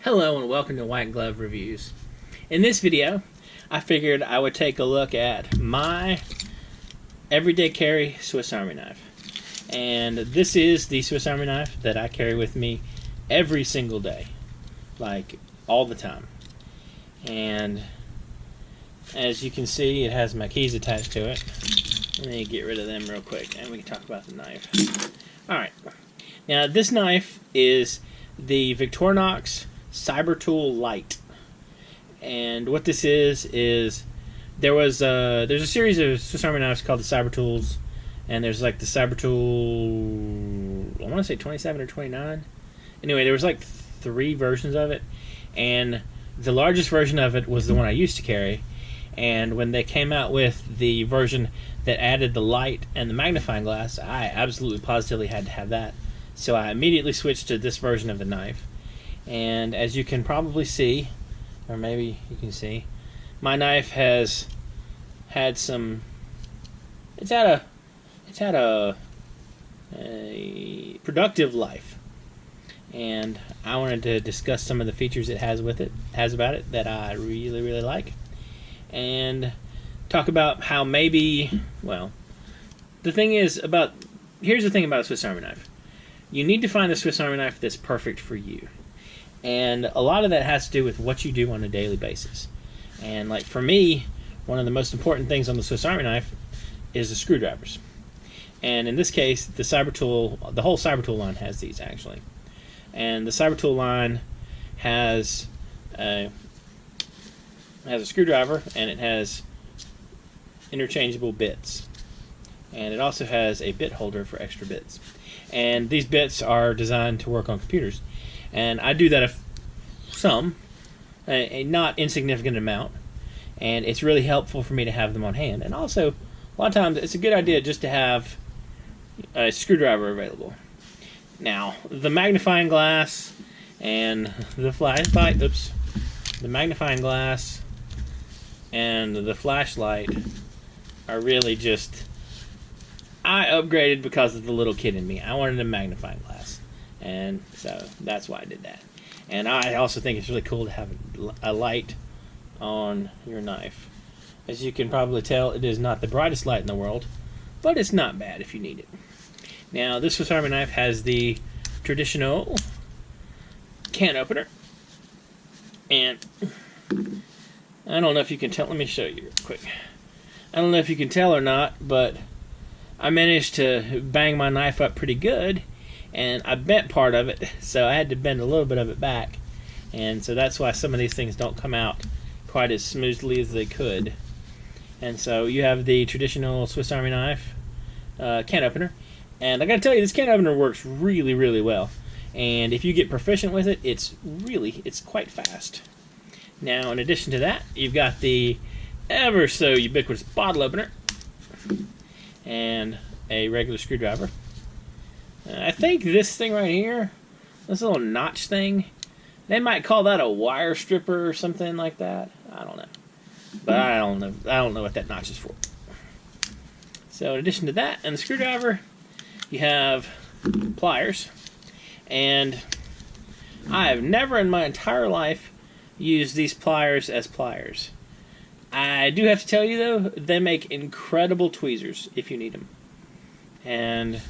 Hello and welcome to White Glove Reviews. In this video, I figured I would take a look at my everyday carry Swiss Army knife. And this is the Swiss Army knife that I carry with me every single day, like all the time. And as you can see, it has my keys attached to it. Let me get rid of them real quick and we can talk about the knife. Alright, now this knife is the Victorinox Cybertool Lite, and what this is there's a series of Swiss Army knives called the Cybertools, and there's like the Cybertool, I want to say 27 or 29. Anyway, there was like 3 versions of it, and the largest version of it was the one I used to carry. And when they came out with the version that added the light and the magnifying glass, I absolutely positively had to have that. So I immediately switched to this version of the knife. And as you can probably see, or maybe you can see, my knife has had some, it's had a productive life. And I wanted to discuss some of the features it has about it that I really like. And talk about how maybe, well, here's the thing about a Swiss Army knife. You need to find a Swiss Army knife that's perfect for you. And a lot of that has to do with what you do on a daily basis. And like for me, one of the most important things on the Swiss Army knife is the screwdrivers. And in this case, the whole Cybertool line has these actually. And the Cybertool line has a screwdriver, and it has interchangeable bits. And it also has a bit holder for extra bits. And these bits are designed to work on computers. And I do that a not insignificant amount. And it's really helpful for me to have them on hand. And also, a lot of times, it's a good idea just to have a screwdriver available. Now, the magnifying glass and the flashlight, the magnifying glass and the flashlight are really just, I upgraded because of the little kid in me. I wanted a magnifying glass, and so that's why I did that. And I also think it's really cool to have a light on your knife. As you can probably tell, it is not the brightest light in the world, but it's not bad if you need it. Now, this Swiss Army knife has the traditional can opener, and I don't know if you can tell. Let me show you real quick. I don't know if you can tell or not, but I managed to bang my knife up pretty good, and I bent part of it, so I had to bend a little bit of it back, and so that's why some of these things don't come out quite as smoothly as they could. And so you have the traditional Swiss Army knife can opener, and I gotta tell you, this can opener works really well. And if you get proficient with it, it's quite fast. Now, in addition to that, you've got the ever so ubiquitous bottle opener and a regular screwdriver. I think this thing right here, this little notch thing, they might call that a wire stripper or something like that. I don't know, but I don't know what that notch is for. So, in addition to that and the screwdriver, you have pliers. And I have never in my entire life used these pliers as pliers. I do have to tell you though, they make incredible tweezers if you need them. And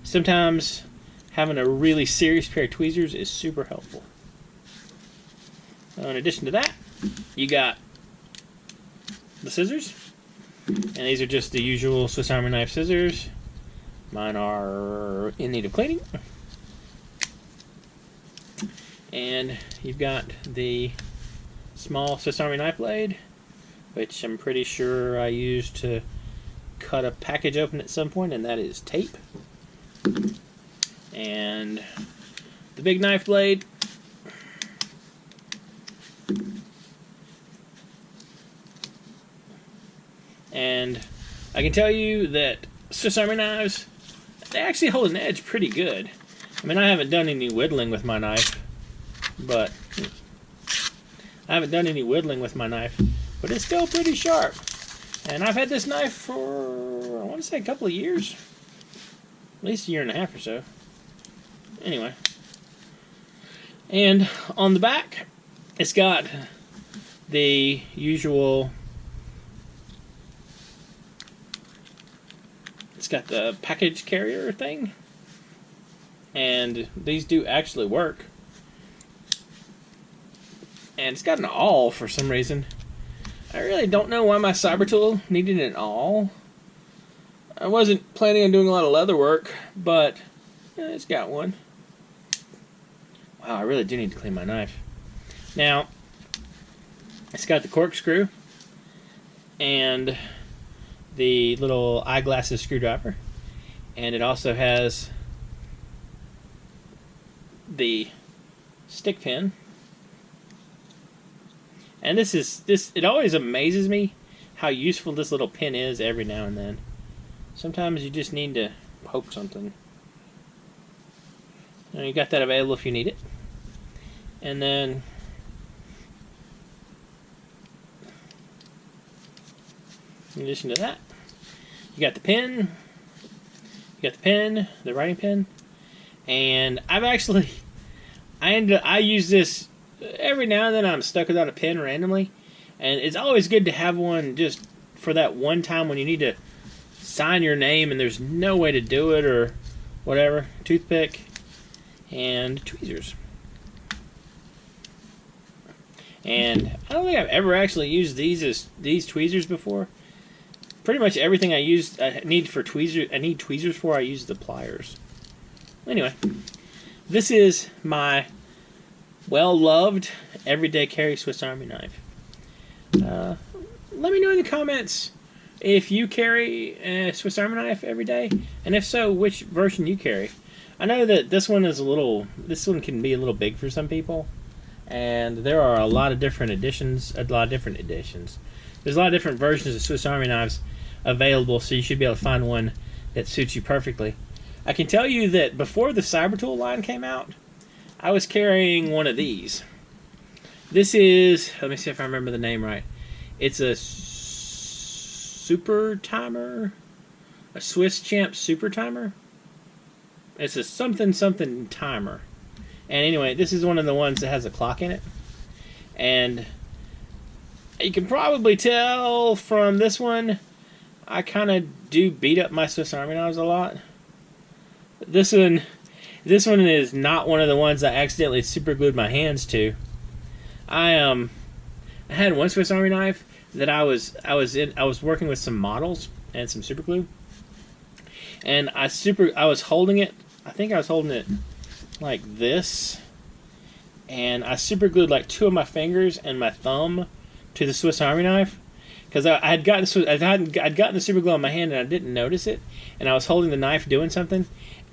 sometimes having a really serious pair of tweezers is super helpful. In addition to that, you got the scissors. And these are just the usual Swiss Army knife scissors. Mine are in need of cleaning. And you've got the small Swiss Army knife blade, which I'm pretty sure I used to cut a package open at some point, and that is tape. And the big knife blade. And I can tell you that Swiss Army knives, they actually hold an edge pretty good. I mean, I haven't done any whittling with my knife, but it's still pretty sharp. And I've had this knife for, I want to say, a couple of years. At least a year and a half or so. Anyway. And on the back, it's got the usual, it's got the package carrier thing, and these do actually work. And it's got an awl for some reason. I really don't know why my Cybertool needed an awl. I wasn't planning on doing a lot of leather work, but it's got one. Wow, I really do need to clean my knife. Now, it's got the corkscrew and the little eyeglasses screwdriver, and it also has the stick pin. And it always amazes me how useful this little pin is every now and then. Sometimes you just need to poke something. Now you got that available if you need it. And then in addition to that, you got the pen, the writing pen, and I use this every now and then. I'm stuck without a pen randomly, and it's always good to have one just for that one time when you need to sign your name and there's no way to do it or whatever. Toothpick and tweezers. And I don't think I've ever actually used these tweezers before. Pretty much everything I need tweezers for, I use the pliers. Anyway, this is my well-loved everyday carry Swiss Army knife. Let me know in the comments if you carry a Swiss Army knife every day, and if so, which version you carry. I know that this one can be a little big for some people, and there are a lot of different editions. There's a lot of different versions of Swiss Army knives available, so you should be able to find one that suits you perfectly. I can tell you that before the Cybertool line came out, I was carrying one of these. This is, let me see if I remember the name right. It's a super timer, a Swiss Champ super timer. It's a something timer. And anyway, this is one of the ones that has a clock in it. And you can probably tell from this one, I kind of do beat up my Swiss Army knives a lot. This one is not one of the ones I accidentally super glued my hands to. I had one Swiss Army knife that I was working with some models and some super glue, and I was holding it. I think I was holding it like this, and I super glued like two of my fingers and my thumb to the Swiss Army knife because I'd gotten the super glue on my hand and I didn't notice it, and I was holding the knife doing something,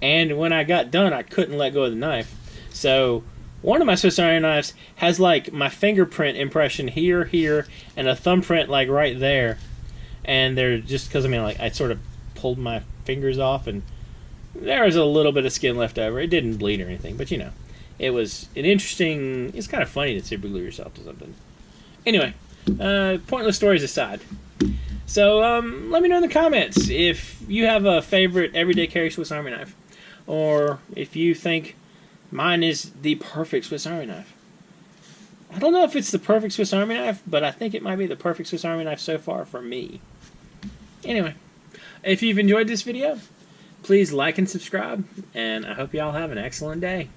and when I got done, I couldn't let go of the knife. So one of my Swiss Army knives has like my fingerprint impression here, and a thumbprint like right there. And they're just because I sort of pulled my fingers off, and there was a little bit of skin left over. It didn't bleed or anything, but you know, it was an interesting. It's kind of funny to super glue yourself to something. Anyway, pointless stories aside. So let me know in the comments if you have a favorite everyday carry Swiss Army knife, or if you think mine is the perfect Swiss Army knife. I don't know if it's the perfect Swiss Army knife, but I think it might be the perfect Swiss Army knife so far for me. Anyway, if you've enjoyed this video, please like and subscribe, and I hope y'all have an excellent day.